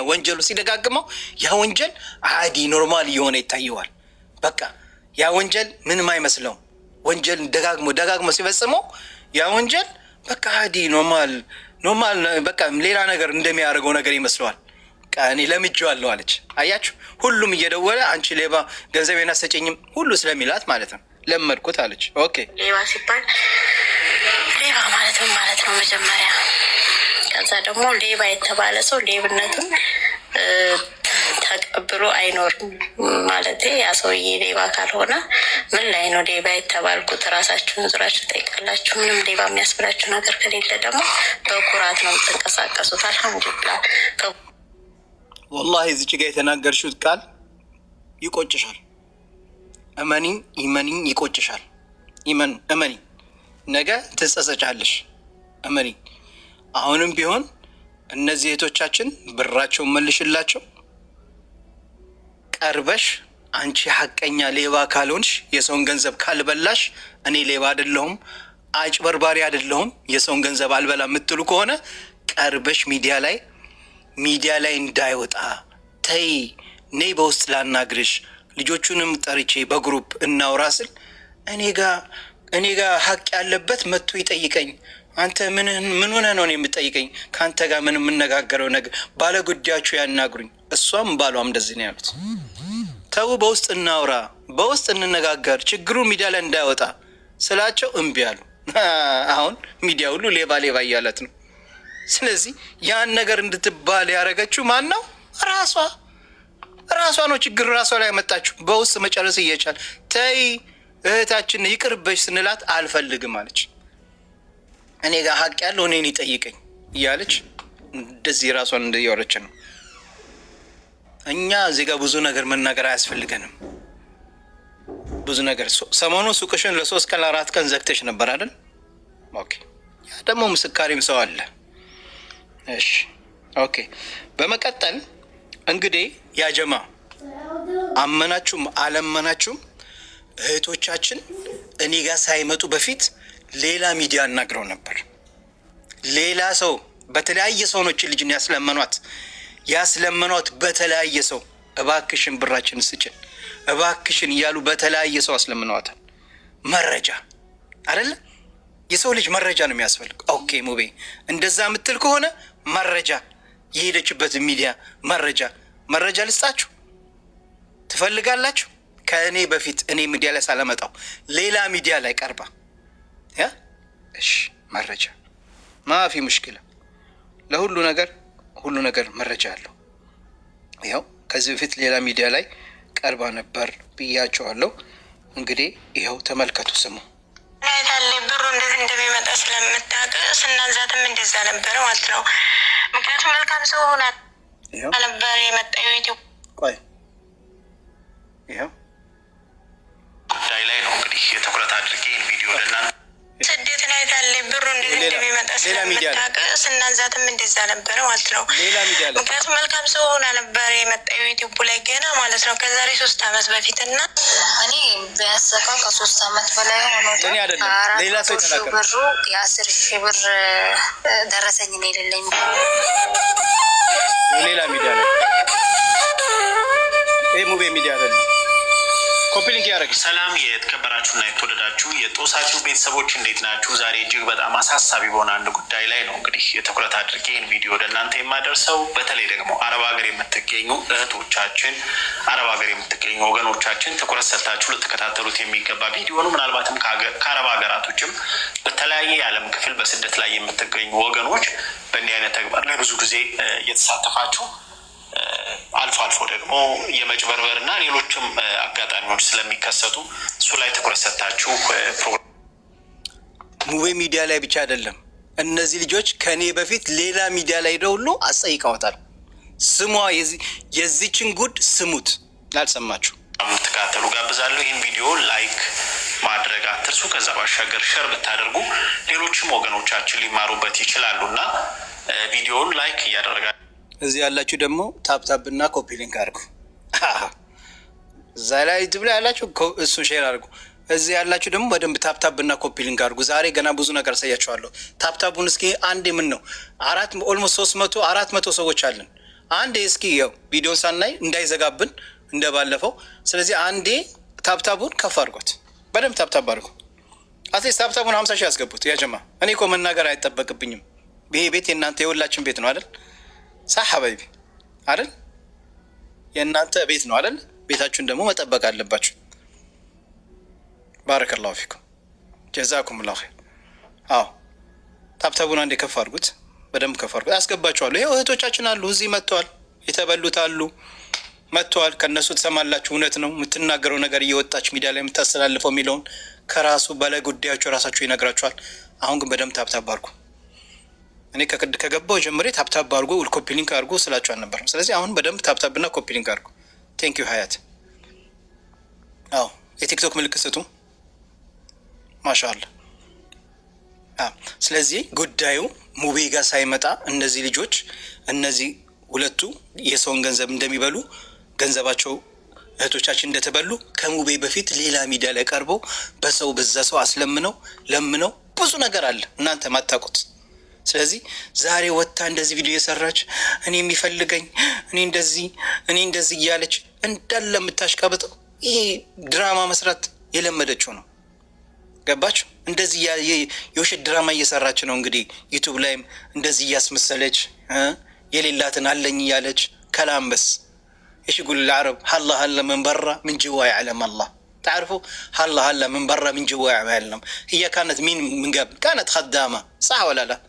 ወንጀሉ ሲደጋግመው ያ ወንጀል አዲ ኖርማል የሆነ ይታየዋል። በቃ ያ ወንጀል ምንም አይመስለውም። ወንጀል ደጋግሞ ሲፈጽመው ያ ወንጀል በቃ አዲ ኖርማል በቃ ሌላ ነገር እንደሚያደርገው ነገር ይመስለዋል። እኔ ለምጄዋለሁ አለች። አያችሁ፣ ሁሉም እየደወለ አንቺ ሌባ ገንዘቤን አትሰጪኝም ሁሉ ስለሚላት ማለት ነው። ለመድኩት አለች። ኦኬ ሌባ ሲባል ሌባ ማለት ምን ማለት ነው መጀመሪያ? ከዛ ደግሞ ሌባ የተባለ ሰው ሌብነቱን ተቀብሎ አይኖርም ማለት። ያ ሰውዬ ሌባ ካልሆነ ምን ላይ ነው ሌባ የተባልኩት? ራሳችሁን ዙራችሁ ጠይቃላችሁ። ምንም ሌባ የሚያስብላችሁ ነገር ከሌለ ደግሞ በኩራት ነው የምትንቀሳቀሱት። አልሐምዱሊላህ። ወላሂ እዚች ጋ የተናገርሽው ቃል ይቆጭሻል። እመኒኝ ይቆጭሻል። እመኒ ነገ ትጸጸጫለሽ። እመኒ አሁንም ቢሆን እነዚህ እህቶቻችን ብራቸውን መልሽላቸው። ቀርበሽ አንቺ ሐቀኛ ሌባ ካልሆንሽ፣ የሰውን ገንዘብ ካልበላሽ፣ እኔ ሌባ አይደለሁም አጭበርባሪ አይደለሁም የሰውን ገንዘብ አልበላ የምትሉ ከሆነ ቀርበሽ ሚዲያ ላይ እንዳይወጣ ተይ። ነይ በውስጥ ላናግርሽ፣ ልጆቹንም ጠርቼ በግሩፕ እናውራ ስል እኔ ጋ ሀቅ ያለበት መጥቶ ይጠይቀኝ። አንተ ምን ሆነ ነው የምጠይቀኝ? ከአንተ ጋር ምን የምነጋገረው ነገር ባለ ጉዳያችሁ ያናግሩኝ። እሷም ባሏም እንደዚህ ነው ያሉት። ተው በውስጥ እናውራ፣ በውስጥ እንነጋገር፣ ችግሩ ሚዲያ ላይ እንዳይወጣ ስላቸው እምቢ አሉ። አሁን ሚዲያ ሁሉ ሌባ እያለት ነው። ስለዚህ ያን ነገር እንድትባል ያደረገችው ማን ነው? ራሷ ነው። ችግር ራሷ ላይ ያመጣችው። በውስጥ መጨረስ እየቻል ተይ እህታችን ይቅርበሽ ስንላት አልፈልግም አለች። እኔ ጋር ሀቅ ያለው እኔን ይጠይቀኝ እያለች እንደዚህ ራሷን እንደያወረች ነው። እኛ እዚህ ጋር ብዙ ነገር መናገር አያስፈልገንም። ብዙ ነገር ሰሞኑ ሱቅሽን ለ3 ቀን 4 ቀን ዘግተሽ ነበር አይደል? ኦኬ። ያ ደግሞ ምስካሪም ሰው አለ። እሺ ኦኬ። በመቀጠል እንግዲህ ያጀማ አመናችሁም አለመናችሁም እህቶቻችን እኔ ጋር ሳይመጡ በፊት ሌላ ሚዲያ አናግረው ነበር። ሌላ ሰው በተለያየ ሰውኖችን ልጅን ያስለመኗት በተለያየ ሰው እባክሽን ብራችን ስጭን እባክሽን እያሉ በተለያየ ሰው አስለምነዋታል። መረጃ አይደለ? የሰው ልጅ መረጃ ነው የሚያስፈልግ። ኦኬ ሙቤ እንደዛ የምትል ከሆነ መረጃ የሄደችበት ሚዲያ መረጃ ልስጣችሁ ትፈልጋላችሁ? ከእኔ በፊት እኔ ሚዲያ ላይ ሳለመጣው ሌላ ሚዲያ ላይ ቀርባ እሺ መረጃ ማፊ ሙሽኪላ ለሁሉ ነገር መረጃ አለው። ያው ከዚህ በፊት ሌላ ሚዲያ ላይ ቀርባ ነበር ብያቸዋለሁ። እንግዲህ ይኸው ተመልከቱ፣ ስሙ። ታለ ብሩ እንደዚህ እንደሚመጣ ስለምታውቅ ስናዛትም እንደዛ ነበረ ማለት ነው። ምክንያቱም መልካም ሰው ሆና ነበር የመጣው ዩቲዩብ ይኸው ጉዳይ ላይ ነው እንግዲህ የትኩረት አድርጌ ቪዲዮ ለእናንተ ስደት ላይ ታለ ብሩ እንደዚህ እንደሚመጣ ስለምታውቅ ስናዛትም እንደዛ ነበረ ማለት ነው። ምክንያቱም መልካም ሰው ሆና ነበር የመጣው ዩቲዩብ ላይ ገና ማለት ነው ከዛሬ 3 ዓመት በፊት እና እኔ ቢያሰቃ ከ3 ዓመት በላይ ሆኖታል። ሌላ ሰው ብሩ የ10,000 ብር ደረሰኝ ነው የሌለኝ ሌላ ሚዲያ ላይ ሙቤ ሚዲያ አይደለም። ኮፒሊንግ ያደረግ ሰላም የተከበራችሁና የተወደዳችሁ የጦሳችሁ ቤተሰቦች እንዴት ናችሁ? ዛሬ እጅግ በጣም አሳሳቢ በሆነ አንድ ጉዳይ ላይ ነው እንግዲህ የትኩረት አድርጌ ይህን ቪዲዮ ወደ እናንተ የማደርሰው። በተለይ ደግሞ አረብ ሀገር የምትገኙ እህቶቻችን፣ አረብ ሀገር የምትገኙ ወገኖቻችን ትኩረት ሰጥታችሁ ልትከታተሉት የሚገባ ቪዲዮ ነው። ምናልባትም ከአረብ ሀገራት ውጭም በተለያየ የዓለም ክፍል በስደት ላይ የምትገኙ ወገኖች በእንዲህ አይነት ተግባር ላይ ብዙ ጊዜ እየተሳተፋችሁ አልፎ ደግሞ የመጭበርበር እና ሌሎችም አጋጣሚዎች ስለሚከሰቱ እሱ ላይ ትኩረት ሰጥታችሁ ሙቤ ሚዲያ ላይ ብቻ አይደለም። እነዚህ ልጆች ከኔ በፊት ሌላ ሚዲያ ላይ ሄደው ሁሉ አስጠይቀዋታል። ስሟ የዚችን ጉድ ስሙት ላልሰማችሁ የምትከታተሉ ጋብዛለሁ። ይህን ቪዲዮ ላይክ ማድረግ አትርሱ። ከዛ ባሻገር ሸር ብታደርጉ ሌሎችም ወገኖቻችን ሊማሩበት ይችላሉ እና ቪዲዮውን ላይክ እያደረጋ እዚህ ያላችሁ ደግሞ ታፕታፕ እና ኮፒ ሊንክ አድርጉ። እዛ ላይ ትብላ ያላችሁ እሱን ሼር አድርጉ። እዚህ ያላችሁ ደግሞ በደንብ ታፕታፕ እና ኮፒ ሊንክ አድርጉ። ዛሬ ገና ብዙ ነገር አሳያችኋለሁ። ታፕታፑን እስኪ አንዴ ምን ነው ኦልሞስት 300 400 ሰዎች አለን። አንዴ እስኪ ያው ቪዲዮን ሳናይ እንዳይዘጋብን እንደባለፈው። ስለዚህ አንዴ ታብታቡን ከፍ አድርጎት በደንብ ታብታብ አድርጎ አትሊስት ታብታቡን 50 ሺህ ያስገቡት። ያጀማ እኔ እኮ መናገር አይጠበቅብኝም። ይሄ ቤት የእናንተ የሁላችን ቤት ነው አይደል? ሳህ ሀባይቢ አይደል? የእናንተ ቤት ነው አይደል? ቤታችሁን ደግሞ መጠበቅ አለባችሁ። ባረከላሁ ፊኩም ጀዛኩም ላሁ ኸይር። አዎ ታብታቡን አንዴ ከፍ አድርጉት፣ በደንብ ከፍ አድርጉት። አስገባችኋለሁ። ይኸው እህቶቻችን አሉ እዚህ መጥተዋል፣ የተበሉት አሉ መጥተዋል። ከእነሱ ትሰማላችሁ። እውነት ነው የምትናገረው ነገር እየወጣች ሚዲያ ላይ የምታስተላልፈው የሚለውን ከራሱ በላይ ጉዳያቸው ራሳቸው ይነግራችኋል። አሁን ግን በደንብ ታብታብ አድርጉ። እኔ ከገባው ጀምሬ ታብታብ አድርጎ ኮፒ ሊንክ አድርጎ ስላችሁ አልነበረም። ስለዚህ አሁን በደንብ ታብታብና ኮፒ ሊንክ አድርጉ። ቴንክ ዩ ሀያት። አዎ የቲክቶክ ምልክት ስጡ። ማሻአላ። ስለዚህ ጉዳዩ ሙቤ ጋር ሳይመጣ እነዚህ ልጆች እነዚህ ሁለቱ የሰውን ገንዘብ እንደሚበሉ ገንዘባቸው እህቶቻችን እንደተበሉ ከሙቤ በፊት ሌላ ሚዲያ ላይ ቀርበው በሰው በዛ ሰው አስለምነው ለምነው ብዙ ነገር አለ እናንተ ማታውቁት። ስለዚህ ዛሬ ወጥታ እንደዚህ ቪዲዮ የሰራች እኔ የሚፈልገኝ እኔ እንደዚህ እያለች እንዳለ የምታሽቃብጠው ይሄ ድራማ መስራት የለመደችው ነው። ገባችሁ? እንደዚህ የውሸት ድራማ እየሰራች ነው። እንግዲህ ዩቱብ ላይም እንደዚህ እያስመሰለች የሌላትን አለኝ እያለች ከላም በስ ايش يقول العرب هلا هلا من برا من جوا يعلم الله. تعرفوا هلا هلا من برا من جوا يعلم. هي كانت مين من قبل؟ كانت خدامة صح ولا لا؟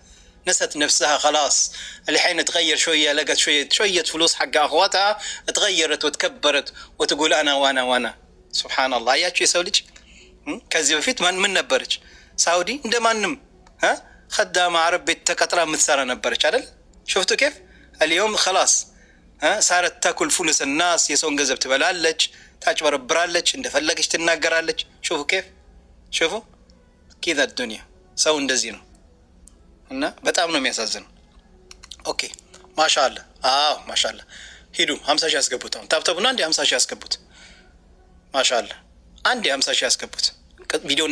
نست نفسها خلاص. الحين تغير شوية، لقت شوية فلوس حق اخواتها، تغيرت وتكبرت وتقول انا وانا وانا. سبحان الله. اياችሁ የሰው ልጅ ከዚህ በፊት ምን ነበረች? ሳውዲ እንደማንም خدامة عرب ቤት ተቀጥራ የምትሰራ ነበረች አይደል? شفتوا كيف؟ اليوم خلاص ሳረት ታኩል ፉሉስ ናስ የሰውን ገንዘብ ትበላለች፣ ታጭበረብራለች፣ እንደፈለገች ትናገራለች። ሹፉ ኬፍ ሹፉ ኪዛ ዱንያ ሰው እንደዚህ ነው እና በጣም ነው የሚያሳዝነው። ኦኬ ማሻአላ። አዎ ማሻአላ። ሂዱ 50 ሺህ ያስገቡት። አሁን ታብታቡና አንዴ 50 ሺህ ያስገቡት። ማሻአላ አንዴ 50 ሺህ ያስገቡት። ቪዲዮ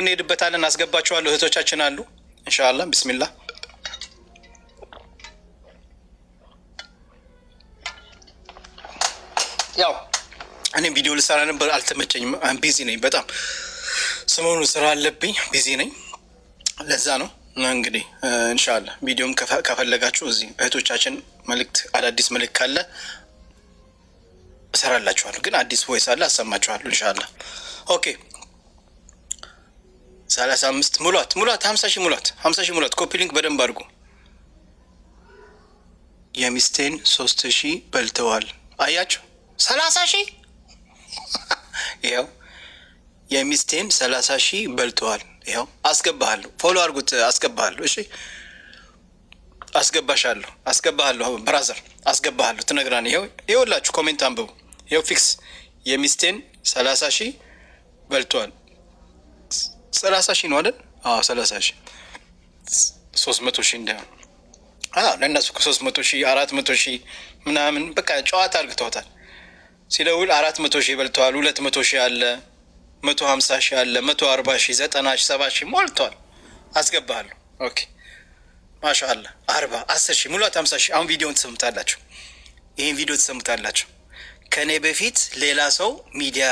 እንሄድበታለን። አስገባችኋለሁ። እህቶቻችን አሉ ኢንሻአላህ። ቢስሚላህ ያው እኔም ቪዲዮ ልሰራ ነበር አልተመቸኝም። ቢዚ ነኝ በጣም ሰሞኑን ስራ አለብኝ፣ ቢዚ ነኝ። ለዛ ነው እንግዲህ ኢንሻአላህ ቪዲዮም ከፈለጋችሁ እዚህ እህቶቻችን መልእክት አዳዲስ መልእክት ካለ እሰራላችኋለሁ። ግን አዲስ ቮይስ አለ አሰማችኋለሁ ኢንሻአላህ። ኦኬ 35 ሙላት 50 ሺህ ሙላት ኮፒ ሊንክ በደንብ አድርጉ። የሚስቴን 3000 በልተዋል። አያችሁ 30 ሺህ ይኸው የሚስቴን 30 ሺህ በልተዋል። ይኸው አስገባሃለሁ፣ ፎሎ አድርጉት፣ አስገባሃለሁ። እሺ አስገባሃለሁ ብራዘር አስገባሃለሁ። ትነግራን ይኸውላችሁ ኮሜንት አንብቡ። ይኸው ፊክስ የሚስቴን 30 ሺህ በልተዋል። 30 ሺህ ነው አይደል? አዎ 30 ሺህ 300 ሺህ እንዳይሆን ለእነሱ 300 ሺህ 400 ሺህ ምናምን በቃ ጨዋታ አድርግተውታል። ሲለውል 400 ሺህ በልተዋል። 200 ሺህ አለ፣ 150 ሺህ አለ፣ 140 ሺህ 90 ሺህ 70 ሺህ ሞልተዋል። አስገባሃለሁ። ኦኬ ማሻአላ 40 10 ሺህ ሙላት 50 ሺህ። አሁን ቪዲዮን ትሰሙታላችሁ። ይህን ቪዲዮ ትሰሙታላችሁ። ከኔ በፊት ሌላ ሰው ሚዲያ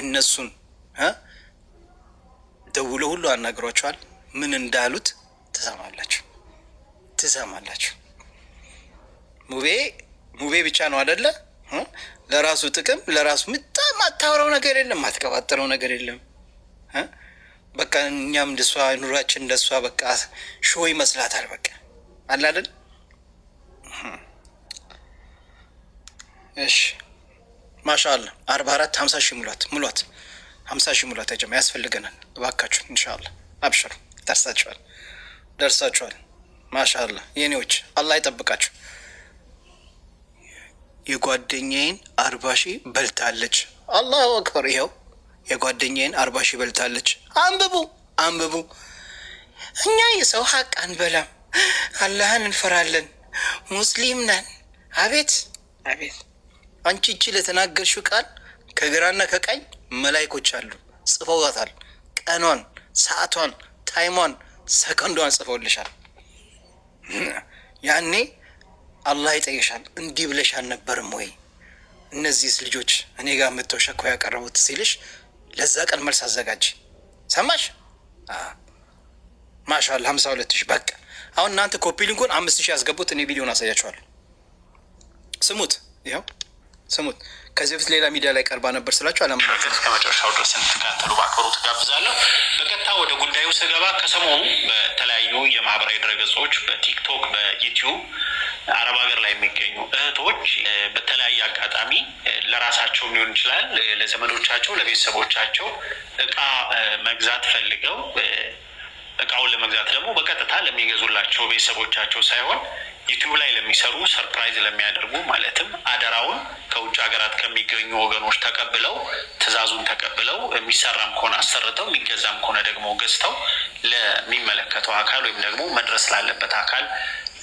እነሱን ደውሎ ሁሉ አናግሯቸዋል። ምን እንዳሉት ትሰማላችሁ። ሙቤ ብቻ ነው አይደለ? ለራሱ ጥቅም ለራሱ ምጣም አታወራው ነገር የለም፣ አትቀባጥረው ነገር የለም። በቃ እኛም እንደሷ ኑራችን እንደሷ በቃ ሾ ይመስላታል። በቃ አለ አይደል? እሺ ማሻአላ 44 50 ሺህ ሙላት 50 ሺህ ሙላት ተጀማ ያስፈልገናል። እባካችሁ ኢንሻአላህ አብሽሩ። ደርሳችኋል። ማሻአላ የኔዎች አላህ ይጠብቃችሁ። የጓደኛዬን 40 ሺህ በልታለች። አላሁ አክበር። ይኸው የጓደኛዬን 40 ሺህ በልታለች። አንብቡ። እኛ የሰው ሀቅ አንበላም፣ አላህን እንፈራለን፣ ሙስሊም ነን። አቤት አንቺ እቺ ለተናገርሽው ቃል ከግራና ከቀኝ መላይኮች አሉ ጽፈውታል። ቀኗን፣ ሰዓቷን፣ ታይሟን፣ ሰከንዷን ጽፈውልሻል። ያኔ አላህ ይጠይሻል። እንዲህ ብለሽ አልነበርም ወይ እነዚህስ ልጆች እኔ ጋር መጥተው ሸኮ ያቀረቡት ሲልሽ ለዛ ቀን መልስ አዘጋጅ። ሰማሽ? ማሻአላ 52 ሺህ በቃ አሁን እናንተ ኮፒ ሊንኩን 5000 ያስገቡት። እኔ ቪዲዮን አሳያችኋለሁ። ስሙት፣ ይኸው ስሙት። ከዚህ በፊት ሌላ ሚዲያ ላይ ቀርባ ነበር ስላችሁ አላምናችሁ። እስከ መጨረሻው ድረስ እንድትከታተሉ በአክብሮት ጋብዛለሁ። በቀጥታ ወደ ጉዳዩ ስገባ ከሰሞኑ በተለያዩ የማህበራዊ ድረገጾች በቲክቶክ፣ በዩቲዩብ አረብ ሀገር ላይ የሚገኙ እህቶች በተለያየ አጋጣሚ ለራሳቸው ሊሆን ይችላል፣ ለዘመዶቻቸው፣ ለቤተሰቦቻቸው እቃ መግዛት ፈልገው እቃውን ለመግዛት ደግሞ በቀጥታ ለሚገዙላቸው ቤተሰቦቻቸው ሳይሆን ዩቲዩብ ላይ ለሚሰሩ ሰርፕራይዝ ለሚያደርጉ ማለትም አደራውን ከውጭ ሀገራት ከሚገኙ ወገኖች ተቀብለው ትዕዛዙን ተቀብለው የሚሰራም ከሆነ አሰርተው የሚገዛም ከሆነ ደግሞ ገዝተው ለሚመለከተው አካል ወይም ደግሞ መድረስ ላለበት አካል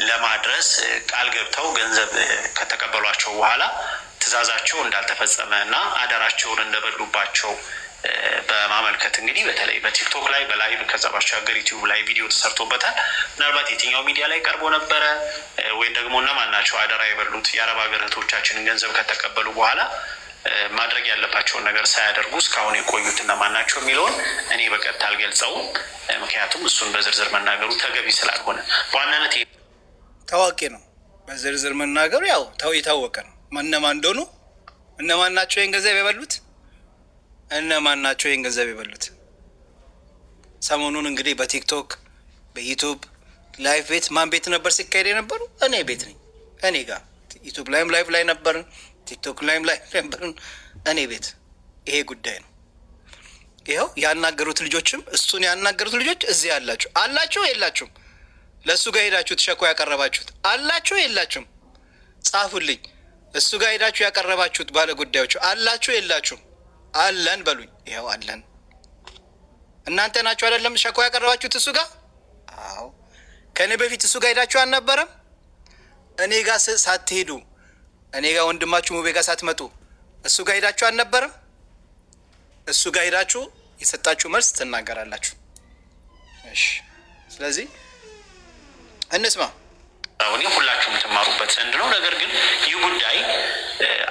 ለማድረስ ቃል ገብተው ገንዘብ ከተቀበሏቸው በኋላ ትዕዛዛቸው እንዳልተፈጸመ እና አደራቸውን እንደበሉባቸው በማመልከት እንግዲህ በተለይ በቲክቶክ ላይ በላይቭ ከዛ ባሻገር ዩቲዩብ ላይ ቪዲዮ ተሰርቶበታል። ምናልባት የትኛው ሚዲያ ላይ ቀርቦ ነበረ ወይም ደግሞ እነማን ናቸው አደራ የበሉት የአረብ ሀገር እህቶቻችንን ገንዘብ ከተቀበሉ በኋላ ማድረግ ያለባቸውን ነገር ሳያደርጉ እስካሁን የቆዩት እነማን ናቸው የሚለውን እኔ በቀጥታ አልገልጸውም። ምክንያቱም እሱን በዝርዝር መናገሩ ተገቢ ስላልሆነ በዋናነት ታዋቂ ነው። በዝርዝር መናገሩ ያው የታወቀ ነው። እነማን እንደሆኑ እነማን ናቸው ይህን ገንዘብ የበሉት እነማን ናቸው ይህን ገንዘብ የበሉት? ሰሞኑን እንግዲህ በቲክቶክ በዩቱብ ላይቭ ቤት ማን ቤት ነበር ሲካሄድ የነበሩ? እኔ ቤት ነኝ። እኔ ጋር ዩቱብ ላይም ላይቭ ላይ ነበርን፣ ቲክቶክ ላይም ላይቭ ነበርን። እኔ ቤት ይሄ ጉዳይ ነው። ይኸው ያናገሩት ልጆችም እሱን ያናገሩት ልጆች እዚህ አላችሁ የላችሁም? ለእሱ ጋር ሄዳችሁ ተሸኮ ያቀረባችሁት አላችሁ የላችሁም? ጻፉልኝ። እሱ ጋር ሄዳችሁ ያቀረባችሁት ባለ ጉዳዮች አላችሁ የላችሁም? አለን በሉኝ። ይኸው አለን። እናንተ ናችሁ አይደለም ሸኮ ያቀረባችሁት እሱ ጋር? አዎ። ከእኔ በፊት እሱ ጋር ሄዳችሁ አልነበረም? እኔ ጋር ሳትሄዱ እኔ ጋር ወንድማችሁ ሙቤ ጋር ሳትመጡ እሱ ጋር ሄዳችሁ አልነበረም? እሱ ጋር ሄዳችሁ የሰጣችሁ መልስ ትናገራላችሁ። እሺ፣ ስለዚህ እንስማ። አሁን ሁላችሁም ትማሩበት ዘንድ ነው። ነገር ግን ይህ ጉዳይ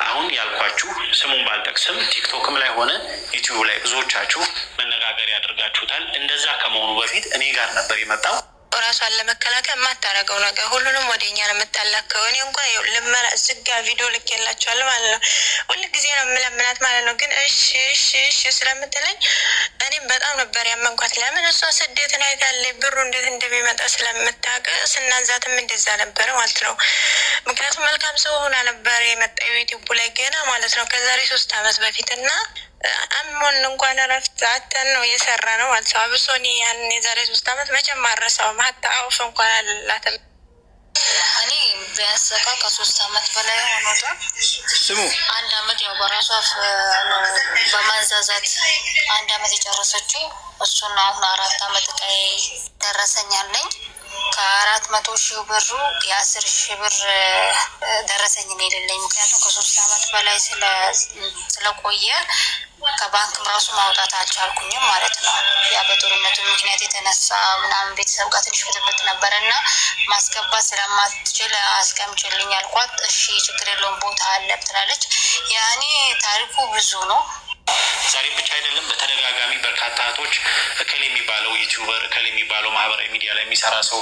አሁን ያልኳችሁ ስሙን ባልጠቅስም ቲክቶክም ላይ ሆነ ዩቲዩብ ላይ ብዙዎቻችሁ መነጋገሪያ ያደርጋችሁታል። እንደዛ ከመሆኑ በፊት እኔ ጋር ነበር የመጣው። ራሷን ለመከላከል የማታደርገው ነገር ሁሉንም ወደኛ ነው የምታላከው። እኔ እንኳን ልመና ዝጋ ቪዲዮ ልኬላችኋለሁ ማለት ነው። ሁል ጊዜ ነው የምለምናት ማለት ነው። ግን እሺ ስለምትለኝ እኔም በጣም ነበር ያመንኳት። ለምን እሷ ስደትን አይታለች፣ ብሩ እንዴት እንደሚመጣ ስለምታውቅ ስናዛትም እንደዛ ነበረ ማለት ነው። ምክንያቱም መልካም ሰው ሆና ነበር የመጣው ዩቲዩብ ላይ ገና ማለት ነው ከዛሬ 3 ዓመት በፊት እና አሞን እንኳን ረፍት አተን ነው እየሰራ ነው ማለት ነው። አብሶ እኔ ያን የዛሬ 3 ዓመት መቼም አልረሳውም። ሀታ አውፍ እንኳን አላላትም። እኔ ቢያንስ ከ3 ዓመት በላይ ሆኖታል። ስሙ 1 ዓመት ያው በራሷ በማንዛዛት 1 ዓመት የጨረሰችው እሱን አሁን 4 ዓመት ቀይ ደረሰኛለኝ። ከ400,000 ብሩ የ10,000 ብር ደረሰኝ ነው የሌለኝ። ምክንያቱም ከ3 ዓመት በላይ ስለቆየ ከባንክም ራሱ ማውጣት አልቻልኩኝም ማለት ነው። ያ በጦርነቱ ምክንያት የተነሳ ምናምን ቤተሰብ ጋር ትንሽ ብጥብጥ ነበረ እና ማስገባት ስለማትችል አስቀምጭልኝ አልኳት። እሺ ችግር የለውም ቦታ አለ ትላለች። ያኔ ታሪኩ ብዙ ነው። ዛሬም ብቻ አይደለም፣ በተደጋጋሚ በርካታ እህቶች እከል የሚባለው ዩቲዩበር እከል የሚባለው ማህበራዊ ሚዲያ ላይ የሚሰራ ሰው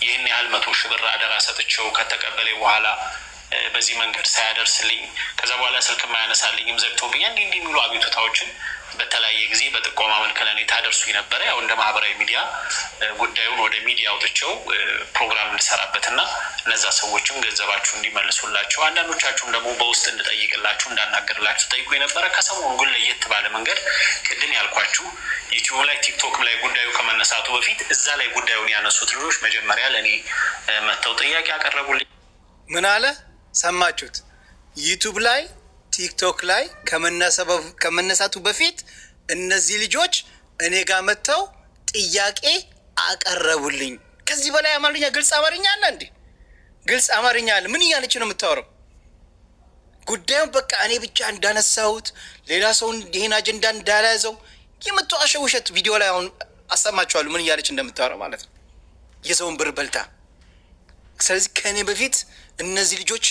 ይህን ያህል 100,000 ብር አደራ ሰጥቼው ከተቀበለ በኋላ በዚህ መንገድ ሳያደርስልኝ ከዛ በኋላ ስልክ ማያነሳልኝም ዘግቶብኛል እንዲህ የሚሉ አቤቱታዎችን በተለያየ ጊዜ በጥቆማ መልክ ለእኔ ታደርሱኝ ነበረ። ያው እንደ ማህበራዊ ሚዲያ ጉዳዩን ወደ ሚዲያ አውጥቼው ፕሮግራም እንድሰራበትና እነዛ ሰዎችም ገንዘባችሁ እንዲመልሱላቸው አንዳንዶቻችሁም ደግሞ በውስጥ እንድጠይቅላችሁ እንዳናገርላችሁ ጠይቁ የነበረ። ከሰሞኑ ግን ለየት ባለ መንገድ ቅድም ያልኳችሁ ዩቲዩብ ላይ ቲክቶክም ላይ ጉዳዩ ከመነሳቱ በፊት እዛ ላይ ጉዳዩን ያነሱት ልጆች መጀመሪያ ለእኔ መጥተው ጥያቄ ያቀረቡልኝ። ምን አለ ሰማችሁት? ዩቲዩብ ላይ ቲክቶክ ላይ ከመነሳቱ በፊት እነዚህ ልጆች እኔ ጋር መጥተው ጥያቄ አቀረቡልኝ። ከዚህ በላይ አማርኛ ግልጽ አማርኛ አለ እንዴ? ግልጽ አማርኛ አለ? ምን እያለች ነው የምታወራው? ጉዳዩን በቃ እኔ ብቻ እንዳነሳሁት ሌላ ሰው ይህን አጀንዳ እንዳልያዘው የምትዋሸው ውሸት ቪዲዮ ላይ አሁን አሰማችኋለሁ ምን እያለች እንደምታወራው ማለት ነው። የሰውን ብር በልታ ስለዚህ ከእኔ በፊት እነዚህ ልጆች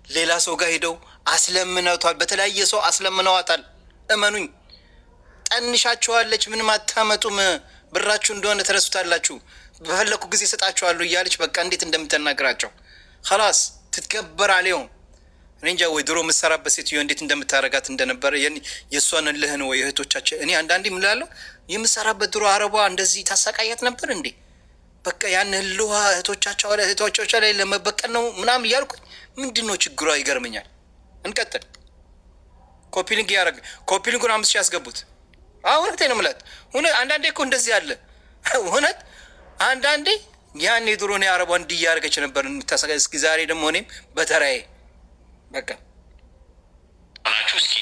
ሌላ ሰው ጋር ሄደው አስለምነዋታል፣ በተለያየ ሰው አስለምነዋታል። እመኑኝ፣ ጠንሻችኋለች፣ ምንም አታመጡም፣ ብራችሁ እንደሆነ ተረሱታላችሁ፣ በፈለኩ ጊዜ ሰጣችኋለሁ እያለች በቃ እንዴት እንደምትናገራቸው ኸላስ ትትከበር አለውም። እኔ እንጃ ወይ ድሮ የምትሰራበት ሴትዮ እንዴት እንደምታረጋት እንደነበረ የእሷን እልህን ወይ እህቶቻችን። እኔ አንዳንዴ ምላለው የምትሰራበት ድሮ አረቧ እንደዚህ ታሰቃያት ነበር እንዴ? በቃ ያን ህልዋ እህቶቻቸው ላይ ለመበቀል ነው ምናምን እያልኩኝ ምንድን ነው ችግሯ? ይገርመኛል። እንቀጥል። ኮፒሊንግ እያደረግ ኮፒሊንጉን 5,000 ያስገቡት። እውነቴን ነው የምላት። አንዳንዴ እኮ እንደዚህ አለ እውነት። አንዳንዴ ያን የድሮ እኔ አረቧ እንዲህ እያደረገች ነበር የምታሰቃ። እስኪ ዛሬ ደግሞ እኔም በተራዬ በቃ ናችሁ። እስኪ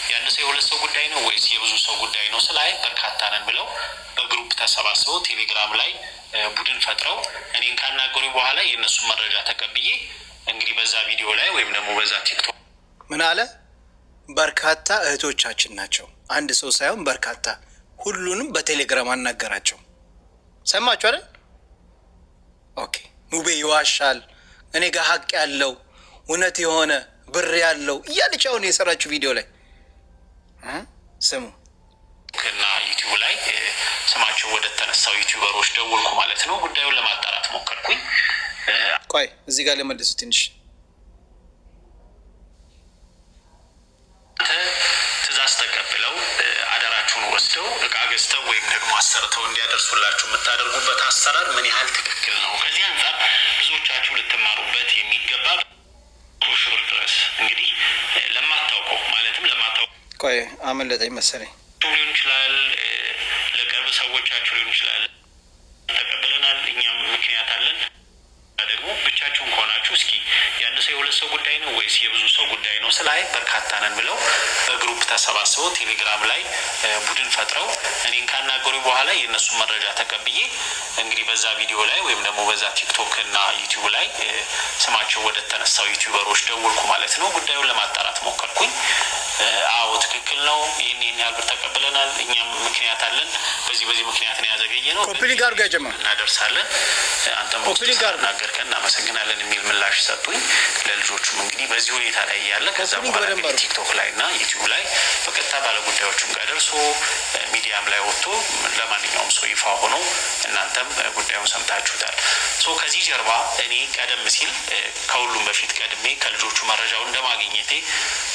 የአንድ ሰው የሁለት ሰው ጉዳይ ነው ወይስ የብዙ ሰው ጉዳይ ነው? ስላይ በርካታ ነን ብለው በግሩፕ ተሰባስበው ቴሌግራም ላይ ቡድን ፈጥረው እኔን ካናገሩኝ በኋላ የእነሱን መረጃ ተቀብዬ እንግዲህ በዛ ቪዲዮ ላይ ወይም ደግሞ በዛ ቲክቶክ ምን አለ፣ በርካታ እህቶቻችን ናቸው። አንድ ሰው ሳይሆን በርካታ፣ ሁሉንም በቴሌግራም አናገራቸው። ሰማችሁ አይደል? ኦኬ። ሙቤ ይዋሻል፣ እኔ ጋር ሀቅ ያለው እውነት የሆነ ብር ያለው እያለች አሁን የሰራችሁ ቪዲዮ ላይ ስሙ እና ዩቲዩብ ላይ ስማቸው ወደ ተነሳው ዩቲዩበሮች ደወልኩ ማለት ነው። ጉዳዩን ለማጣራት ሞከርኩኝ። ቆይ እዚህ ጋር ለመለሱ ትንሽ ትእዛዝ ተቀብለው አደራችሁን ወስደው እቃ ገዝተው ወይም ደግሞ አሰርተው እንዲያደርሱላችሁ የምታደርጉበት አሰራር ምን ያህል ትክክል ነው? ከዚህ አንጻር ብዙዎቻችሁ ልትማሩበት የሚገባ ሺህ ብር ድረስ እንግዲህ ለማታውቀው ማለትም ለማታውቀው ቆይ አመለጠኝ መሰለኝ ሊሆን ይችላል፣ ለቅርብ ሰዎቻችሁ ሊሆን ይችላል። ተቀብለናል፣ እኛም ምክንያት አለን። ደግሞ ብቻችሁን ከሆናችሁ እስኪ የአንድ ሰው የሁለት ሰው ጉዳይ ነው ወይስ የብዙ ሰው ጉዳይ ነው? ስላይ በርካታ ነን ብለው በግሩፕ ተሰባስበው ቴሌግራም ላይ ቡድን ፈጥረው እኔን ካናገሩኝ በኋላ የእነሱን መረጃ ተቀብዬ እንግዲህ በዛ ቪዲዮ ላይ ወይም ደግሞ በዛ ቲክቶክ እና ዩቲዩብ ላይ ስማቸው ወደ ተነሳው ዩቲዩበሮች ደወልኩ ማለት ነው። ጉዳዩን ለማጣራት ሞከርኩኝ። አዎ ትክክል ነው፣ ይህን ያህል ብር ተቀብለናል፣ እኛም ምክንያት አለን፣ በዚህ ምክንያት ነው ያዘገየ ነው፣ ኮፒሊንግ አድርጋ ጀማ እናደርሳለን፣ አንተም ናገርከን እናመሰግናለን የሚል ምላሽ ሰጡኝ። ለልጆቹም እንግዲህ በዚህ ሁኔታ ላይ ያለ ከዛ በኋላ እንግዲህ ቲክቶክ ላይ እና ዩቲዩብ ላይ በቀጥታ ባለጉዳዮቹም ጋር ደርሶ ሚዲያም ላይ ወጥቶ ለማንኛውም ሰው ይፋ ሆኖ እናንተም ጉዳዩን ሰምታችሁታል። ከዚህ ጀርባ እኔ ቀደም ሲል ከሁሉም በፊት ቀድሜ ከልጆቹ መረጃውን እንደማግኘቴ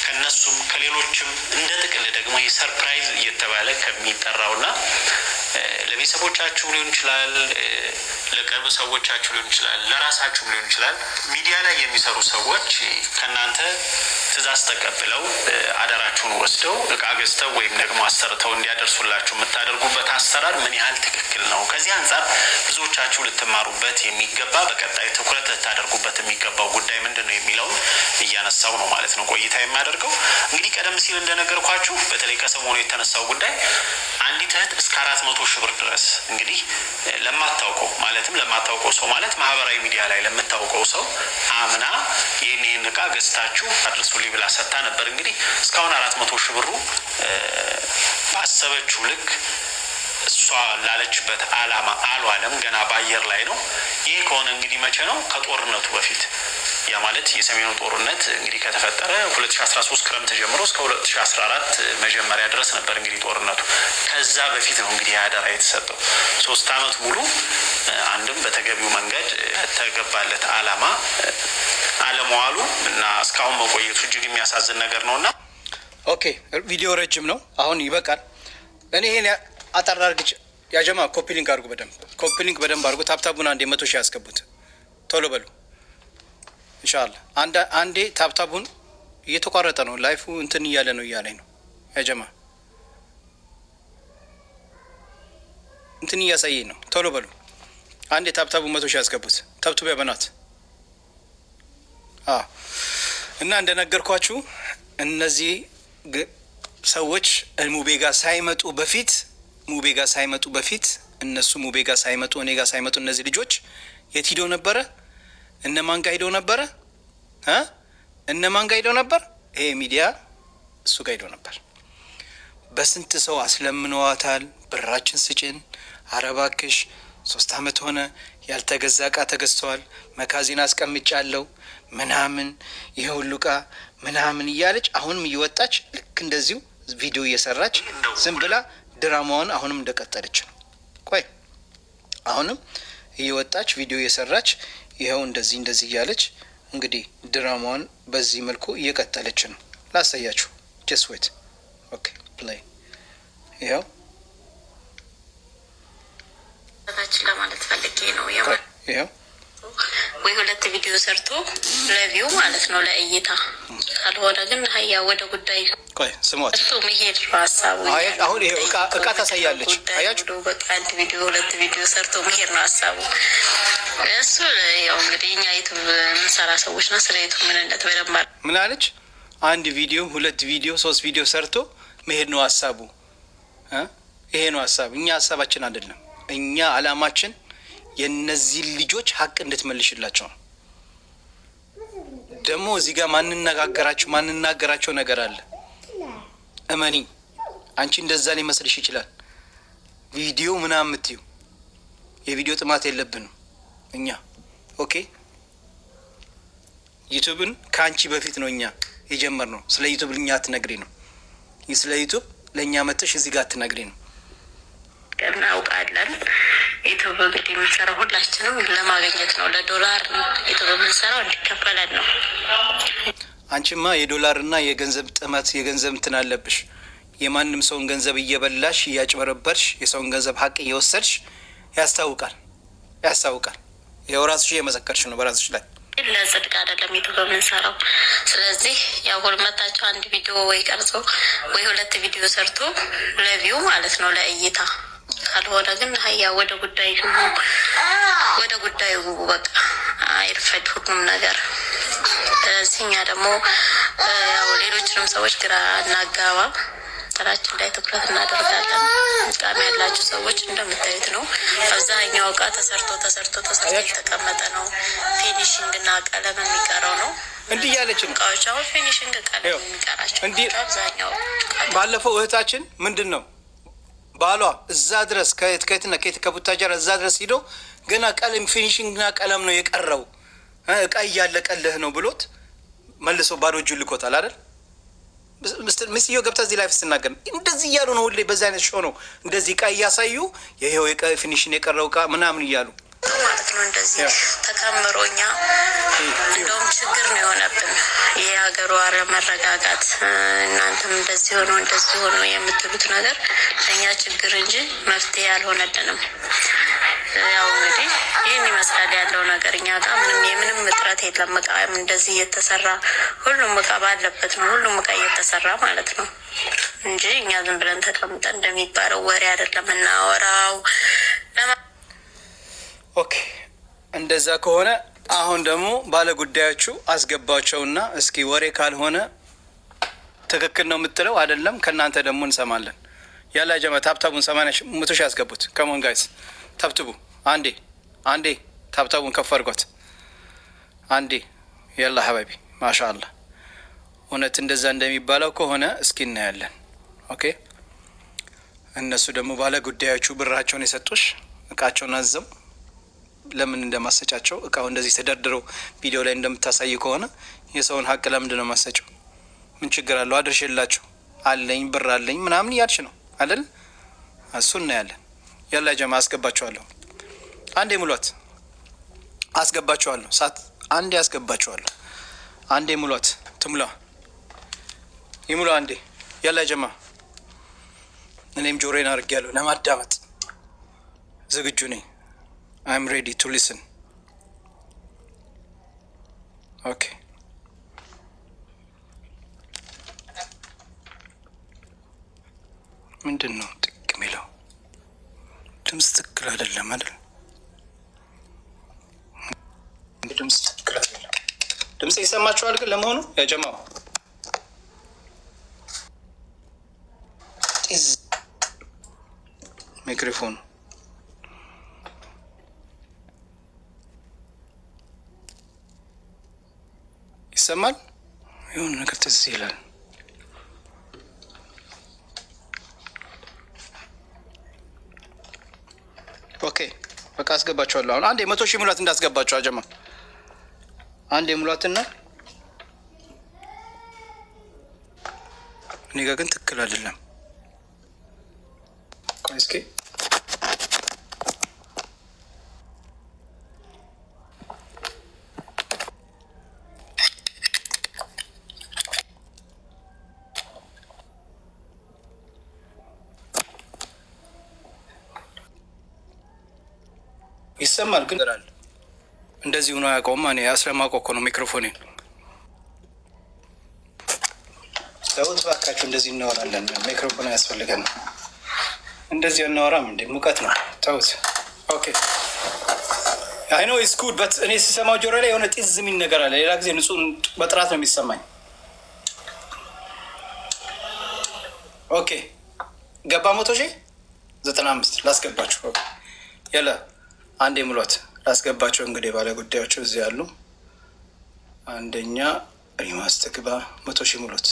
ከነሱም ከሌሎችም እንደ ጥቅል ደግሞ ይህ ሰርፕራይዝ እየተባለ ከሚጠራውና ለቤተሰቦቻችሁ ሊሆን ይችላል፣ ለቅርብ ሰዎቻችሁ ሊሆን ይችላል፣ ለራሳችሁም ሊሆን ይችላል። ሚዲያ ላይ የሚሰሩ ሰዎች ከእናንተ ትእዛዝ ተቀብለው አደራችሁን ወስደው እቃ ገዝተው ወይም ደግሞ አሰርተው እንዲያደርሱላችሁ የምታደርጉበት አሰራር ምን ያህል ትክክል ነው? ከዚህ አንጻር ብዙዎቻችሁ ልትማሩበት የሚገባ በቀጣይ ትኩረት ልታደርጉበት የሚገባው ጉዳይ ምንድን ነው የሚለውን እያነሳው ነው ማለት ነው ቆይታ የማደርገው። እንግዲህ ቀደም ሲል እንደነገርኳችሁ በተለይ ከሰሞኑ የተነሳው ጉዳይ አንዲት እህት እስከ 400 ሺህ ብር ድረስ እንግዲህ ለማታውቀው ማለትም ለማታውቀው ሰው ማለት ማህበራዊ ሚዲያ ላይ ለምታውቀው ሰው አምና ይህን እቃ ገዝታችሁ አድርሱልኝ ብላ ሰጥታ ነበር። እንግዲህ እስካሁን 400 ሺህ ብሩ ባሰበችው ልክ እሷ ላለችበት አላማ አልዋለም፣ ገና በአየር ላይ ነው። ይህ ከሆነ እንግዲህ መቼ ነው? ከጦርነቱ በፊት ያ ማለት የሰሜኑ ጦርነት እንግዲህ ከተፈጠረ 2013 ክረምት ጀምሮ እስከ 2014 መጀመሪያ ድረስ ነበር እንግዲህ ጦርነቱ። ከዛ በፊት ነው እንግዲህ አደራ የተሰጠው። 3 ዓመት ሙሉ አንድም በተገቢው መንገድ ተገባለት አላማ አለመዋሉ እና እስካሁን መቆየቱ እጅግ የሚያሳዝን ነገር ነውና ኦኬ፣ ቪዲዮ ረጅም ነው፣ አሁን ይበቃል። እኔ ይሄን አጠር አድርግቼ ያጀማ ኮፒሊንግ አድርጉ፣ ኮፒሊንግ በደንብ አድርጉ። ታብታቡን አንዴ 100 ሺህ ያስገቡት፣ ቶሎ በሉ ኢንሻአላህ። አንዴ ታብታቡን እየተቋረጠ ነው ላይፉ እንትን እያለ ነው እያለኝ ነው ያጀማ እንትን እያሳየኝ ነው። ቶሎ በሉ አንዴ ታብታቡን 100 ሺህ ያስገቡት። ታብቱ ያበናት እና እንደነገርኳችሁ እነዚህ ሰዎች ሙቤ ጋር ሳይመጡ በፊት እነሱ ሙቤ ጋር ሳይመጡ እኔ ጋር ሳይመጡ እነዚህ ልጆች የት ሂደው ነበረ? እነማን ጋር ሂደው ነበረ? እነማን ጋር ሂደው ነበር? ይሄ ሚዲያ እሱ ጋር ሂደው ነበር። በስንት ሰው አስለምነዋታል። ብራችን ስጭን፣ አረባክሽ 3 ዓመት ሆነ ያልተገዛ እቃ ተገዝተዋል፣ መካዚን አስቀምጫለሁ ምናምን ይሄ ሁሉ እቃ ምናምን እያለች አሁንም እየወጣች ልክ እንደዚሁ ቪዲዮ እየሰራች ዝም ብላ ድራማዋን አሁንም እንደቀጠለች ነው። ቆይ አሁንም እየወጣች ቪዲዮ እየሰራች ይኸው እንደዚህ እያለች እንግዲህ ድራማዋን በዚህ መልኩ እየቀጠለች ነው። ላሳያችሁ። ጀስት ዌት። ኦኬ ፕሌይ። ይኸው ታችን ለማለት ፈልጌ ነው። ይኸው ወይ ሁለት ቪዲዮ ሰርቶ ለቪው ማለት ነው ለእይታ፣ ካልሆነ ግን ሀያ ወደ ጉዳይ ቆይ ስሞት እሱ መሄድ ሀሳቡ። አሁን ይሄ እቃ ታሳያለች። አያችሁ በቃ አንድ ቪዲዮ ሁለት ቪዲዮ ሰርቶ መሄድ ነው ሀሳቡ። እሱ ያው እንግዲህ እኛ ዩቱብ የምንሰራ ሰዎች ነው። ስለ ዩቱብ ምንነት በደንብ ምን አለች? አንድ ቪዲዮ ሁለት ቪዲዮ ሶስት ቪዲዮ ሰርቶ መሄድ ነው ሀሳቡ። ይሄ ነው ሀሳብ። እኛ ሀሳባችን አይደለም። እኛ አላማችን የነዚህ ልጆች ሀቅ እንድትመልሽላቸው ነው። ደግሞ እዚህ ጋር ማንናገራቸው ነገር አለ። እመኒ አንቺ እንደዛ ሊመስልሽ ይችላል። ቪዲዮ ምናምን የምትዩ የቪዲዮ ጥማት የለብንም እኛ። ኦኬ ዩቱብን ከአንቺ በፊት ነው እኛ የጀመርነው። ስለ ዩቱብ እኛ አትነግሪ ነው። ስለ ዩቱብ ለእኛ መጥተሽ እዚህ ጋር አትነግሪ ነው። እናውቃለን። ዩቱብ እንግዲህ የምንሰራው ሁላችንም ለማግኘት ነው። ለዶላር ዩቱብ የምንሰራው እንዲከፈለን ነው። አንቺማ የዶላርና የገንዘብ ጥመት የገንዘብ እንትን አለብሽ። የማንም ሰውን ገንዘብ እየበላሽ እያጭበረበርሽ የሰውን ገንዘብ ሀቅ እየወሰድሽ ያስታውቃል። ይኸው ራስሽ እየመሰከርሽ ነው በራስሽ ላይ። ለጽድቅ አይደለም ዩቱብ የምንሰራው። ስለዚህ ያው ሁልመታቸው አንድ ቪዲዮ ወይ ቀርጾ ወይ ሁለት ቪዲዮ ሰርቶ ለቪው ማለት ነው ለእይታ፣ ካልሆነ ግን ሀያ ወደ ጉዳዩ በቃ አይርፈድ ሁሉም ነገር። ስለዚህ እኛ ደግሞ ያው ሌሎችንም ሰዎች ግራ እናጋባ፣ ስራችን ላይ ትኩረት እናደርጋለን። ቃሚ ያላችሁ ሰዎች እንደምታዩት ነው። አብዛኛው እቃ ተሰርቶ የተቀመጠ ነው። ፊኒሽንግ እና ቀለም የሚቀረው ነው። እንዲህ ያለች እቃዎች አሁን ፊኒሽንግ ቀለም የሚቀራቸው አብዛኛው። ባለፈው እህታችን ምንድን ነው ባሏ እዛ ድረስ ከየትና ከቡታጀራ እዛ ድረስ ሂዶ ገና ቀለም ፊኒሽንግና ቀለም ነው የቀረው እቃ እያለቀልህ ነው ብሎት መልሶ ባዶ እጁን ልኮታል አይደል? ሚስትየው ገብታ እዚህ ላይ ስትናገር እንደዚህ እያሉ ነው። ሁሌ በዚህ አይነት ሾው ነው እንደዚህ እቃ እያሳዩ ይሄው ፊኒሽን የቀረው እቃ ምናምን እያሉ ማለት ነው። እንደዚህ ተከምሮ እኛ እንደውም ችግር ነው የሆነብን የሀገሩ አለመረጋጋት። እናንተም እንደዚህ ሆኖ የምትሉት ነገር ለእኛ ችግር እንጂ መፍትሄ አልሆነልንም። ያው እንግዲህ ይህን ይመስላል ያለው ነገር። እኛ ጋር ምንም እጥረት የለም። እቃ እንደዚህ እየተሰራ ሁሉም እቃ ባለበት ነው ሁሉም እቃ እየተሰራ ማለት ነው እንጂ እኛ ዝም ብለን ተቀምጠን እንደሚባለው ወሬ አይደለም እናወራው። ኦኬ እንደዛ ከሆነ አሁን ደግሞ ባለ ጉዳዮቹ አስገባቸውና እስኪ ወሬ ካልሆነ ትክክል ነው የምትለው አይደለም፣ ከእናንተ ደግሞ እንሰማለን። ያላ ጀማ ታብታቡን 80 ሺህ ያስገቡት። ከሞን ጋይስ ታብትቡ አንዴ ታብታቡን ከፍ አድርጓት አንዴ። ያላ ሀባቢ ማሻአላ። እውነት እንደዛ እንደሚባለው ከሆነ እስኪ እናያለን። ኦኬ እነሱ ደግሞ ባለ ጉዳዮቹ ብራቸውን የሰጡሽ እቃቸውን አዘው ለምን እንደማሰጫቸው እቃው እንደዚህ ተደርድረው ቪዲዮ ላይ እንደምታሳይ ከሆነ የሰውን ሀቅ ለምንድን ነው ማሰጫው? ምን ችግር አለው? አድርሽላቸው አለኝ ብር አለኝ ምናምን እያልሽ ነው አይደል? እሱ እናያለን። ያላ ጀማ አስገባቸዋለሁ። አንዴ ሙሏት። አስገባቸዋለሁ። አንዴ አስገባቸዋለሁ። አንዴ ሙሏት። ትሙላ ይሙላ አንዴ። ያላ ጀማ እኔም ጆሮዬን አድርጌያለሁ ለማዳመጥ ዝግጁ ነኝ። I'm ready to listen. Okay. ምንድን ነው ጥቅ የሚለው? ድምፅ ትክክል አይደለም አይደል? ድምፅ ትክክል አይደለም። ድምፅ ይሰማችኋል ግን ለመሆኑ ያጀማው ሚክሮፎኑ ይሰማል? የሆነ ነገር ትዝ ይላል። ኦኬ በቃ አስገባችኋለሁ። አሁን አንድ 100 ሺህ ሙላት እንዳስገባችሁ አጀማ አንድ የሙላትና እኔ ጋር ግን ትክክል አይደለም። ቆይ እስኪ ይሰማል ግን እንደዚህ ሆኖ አያውቀውም። እኔ አስለማውቀው እኮ ነው ሚክሮፎኔን። ተውት እባካችሁ፣ እንደዚህ እናወራለን። ሚክሮፎን አያስፈልገን። እንደዚህ እናወራም እንዴ? ሙቀት ነው። ተውት። ኦኬ አይ ኖ ኢትስ ጉድ በት እኔ ሲሰማው ጆሮ ላይ የሆነ ጢዝ የሚል ነገር አለ። ሌላ ጊዜ ንጹህ በጥራት ነው የሚሰማኝ። ኦኬ ገባ 100,095 ላስገባችሁ። ያለ አንዴ ሙሏት ላስገባቸው። እንግዲህ ባለ ጉዳዮቹ እዚህ ያሉ። አንደኛ ሪማስ ትግባ 100,000 ሙሉት።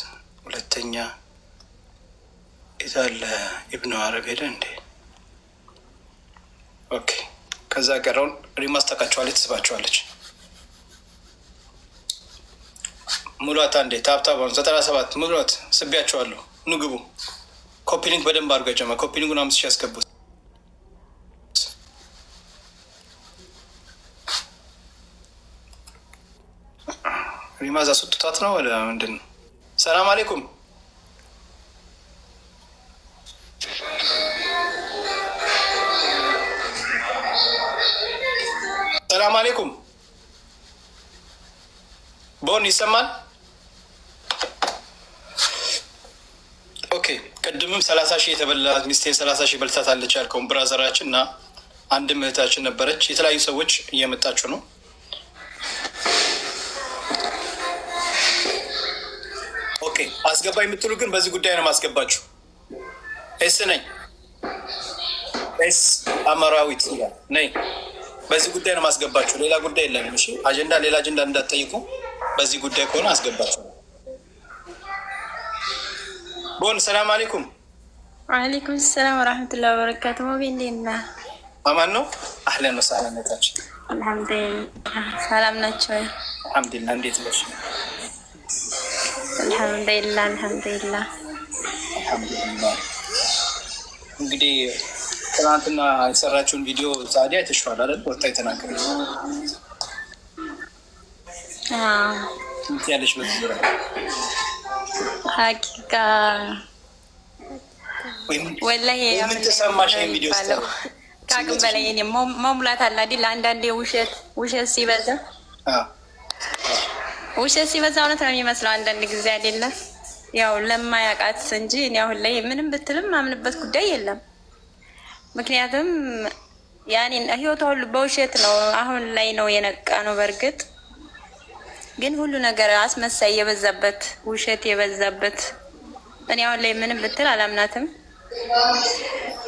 ሁለተኛ የታለ ኢብኑ አረብ ሄደ እንዴ? ኦኬ ከዛ ቀረውን ሪማስ ታውቃቸዋለች፣ ትስባቸዋለች። ሙሏት አንዴ ታብታባን 97 ሙሏት። ስቢያቸዋለሁ። ኑ ግቡ። ኮፒሊንግ በደንብ አድርገው ጀመ። ኮፒሊንጉን 5,000 ያስገቡት። ሪማዝ አስወጥቷት ነው ወደ ምንድን ነው? ሰላም አሌይኩም። ሰላም አሌይኩም። ቦን ይሰማል? ኦኬ ቅድምም 30,000 የተበላ ሚስቴ 30,000 በልታታለች ያልከውን ብራዘራችን እና አንድም እህታችን ነበረች። የተለያዩ ሰዎች እየመጣችሁ ነው። ኦኬ አስገባ የምትሉ ግን በዚህ ጉዳይ ነው ማስገባችሁ። ኤስ ነኝ ኤስ አመራዊት ነኝ። በዚህ ጉዳይ ነው ማስገባችሁ። ሌላ ጉዳይ የለንም። እሺ አጀንዳ ሌላ አጀንዳ እንዳትጠይቁ። በዚህ ጉዳይ ከሆነ አስገባችሁ። ቦን ሰላም አለይኩም። ወአለይኩም ሰላም ወራህመቱላሂ ወበረካቱ። ሞቢ እንዴት ነህ? አማን ነው። አህለን ወሰህለን ነታችን። አልሐምዱሊላህ ሰላም ናቸው። አልሐምዱሊላህ እንዴት ነሽ? አልሐምዱሊላህ አልሐምዱሊላህ። እንግዲህ ትናንትና የሰራችውን ቪዲዮ ታዲያ አይተሽዋል አይደል? ወጣ የተናገረ ያለሽ በዚህ ዙሪያ ሀቂቃ ወላሂ ምን ተሰማሽ? ቪዲዮ ከአቅም በላይ መሙላት አለ አይደል? አንዳንዴ ውሸት ሲበዛ እውነት ነው የሚመስለው አንዳንድ ጊዜ አይደለም። ያው ለማያውቃት እንጂ እኔ አሁን ላይ ምንም ብትልም ማምንበት ጉዳይ የለም። ምክንያቱም ያኔ ህይወቷ ሁሉ በውሸት ነው። አሁን ላይ ነው የነቃ ነው። በእርግጥ ግን ሁሉ ነገር አስመሳይ የበዛበት ውሸት የበዛበት እኔ አሁን ላይ ምንም ብትል አላምናትም።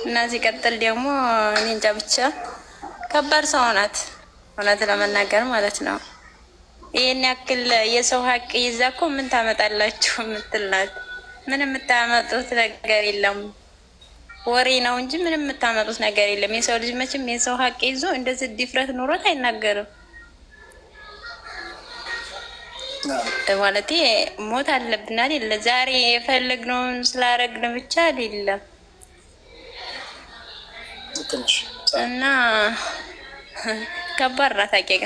እና ሲቀጥል ደግሞ እኔ እንጃ ብቻ ከባድ ሰው ናት፣ እውነት ለመናገር ማለት ነው። ይህን ያክል የሰው ሀቅ ይዛ እኮ ምን ታመጣላችሁ የምትላት ምንም የምታመጡት ነገር የለም። ወሬ ነው እንጂ ምንም የምታመጡት ነገር የለም። የሰው ልጅ መቼም የሰው ሀቅ ይዞ እንደዚህ ድፍረት ኑሮት አይናገርም። ማለቴ ሞት አለብን አይደለ? ዛሬ የፈለግነውን ስላረግን ብቻ አይደለም። እና ከባድ ናት፣ ሀቂቃ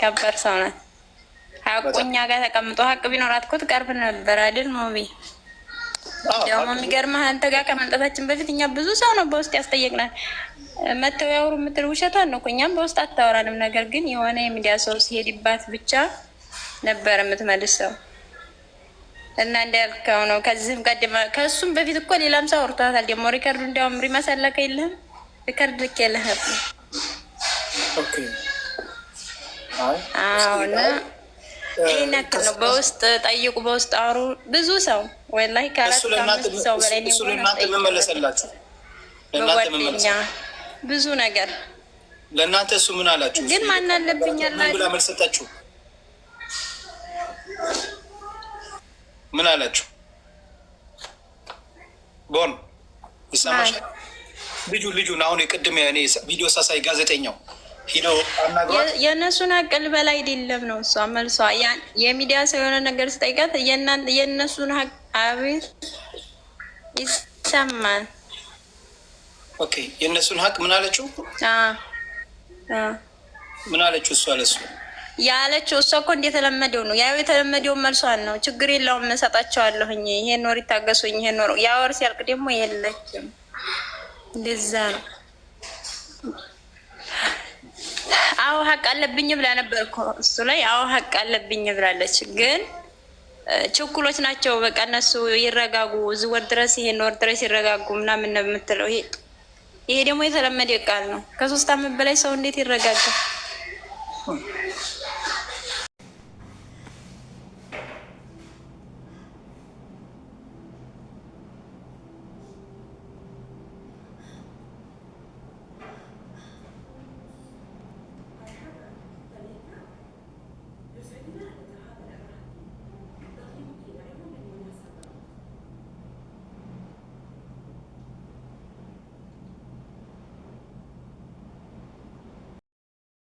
ከባድ ሰው ናት። ሀቁኛ ጋር ተቀምጦ ሀቅ ቢኖራት እኮ ትቀርብ ነበር አይደል? ሞቢ ደግሞ የሚገርምህ አንተ ጋር ከመምጣታችን በፊት እኛ ብዙ ሰው ነው በውስጥ ያስጠየቅናል። መተው ያወሩ የምትል ውሸቷን ነው እኮ እኛም በውስጥ አታወራንም። ነገር ግን የሆነ የሚዲያ ሰው ሲሄድባት ብቻ ነበር የምትመልሰው። እና እንዳልከው ነው። ከዚህም ቀደም ከእሱም በፊት እኮ ሌላም ሰው አውርቷታል። ደግሞ ሪከርዱ እንዲያውም ሪመሰለከ የለህም ሪከርድ ልክ የለህ ነበር። አሁን ይህን ያክል ነው። በውስጥ ጠይቁ፣ በውስጥ አውሩ። ብዙ ሰው ወላሂ ከአራት ከአምስት ሰው በላይ በጓደኛ ብዙ ነገር ለእናንተ እሱ ምን አላችሁ? ግን ማን አለብኝ ብላ መልስ ሰጣችሁ? ምን አላችሁ? ቦን ይሰማሻል? ልጁን አሁን የቅድም እኔ ቪዲዮ ሳሳይ ጋዜጠኛው ሂዶ አናግሯት የእነሱን አቅል በላይ አይደለም ነው እሷ መልሷ። የሚዲያ ሰው የሆነ ነገር ስጠይቃት የእነሱን ሀቅ አቤት ይሰማል። ኦኬ የእነሱን ሀቅ ምን አለችው? ምን አለችው እሷ? ለሱ ያለችው እሷ እኮ እንደተለመደው ነው። ያው የተለመደው መልሷን ነው። ችግር የለውም እሰጣቸዋለሁኝ፣ ይሄን ወር ይታገሱኝ፣ ይሄን ወር ያ ወር ሲያልቅ ደግሞ የለችም። እንደዛ ነው። አዎ ሀቅ አለብኝ ብላ ነበር እኮ እሱ ላይ። አዎ ሀቅ አለብኝ ብላለች። ግን ችኩሎች ናቸው። በቃ እነሱ ይረጋጉ፣ እዚህ ወር ድረስ ይሄን ወር ድረስ ይረጋጉ ምናምን ነው የምትለው። ይሄ ደግሞ የተለመደ ቃል ነው። ከ3 ዓመት በላይ ሰው እንዴት ይረጋጋል?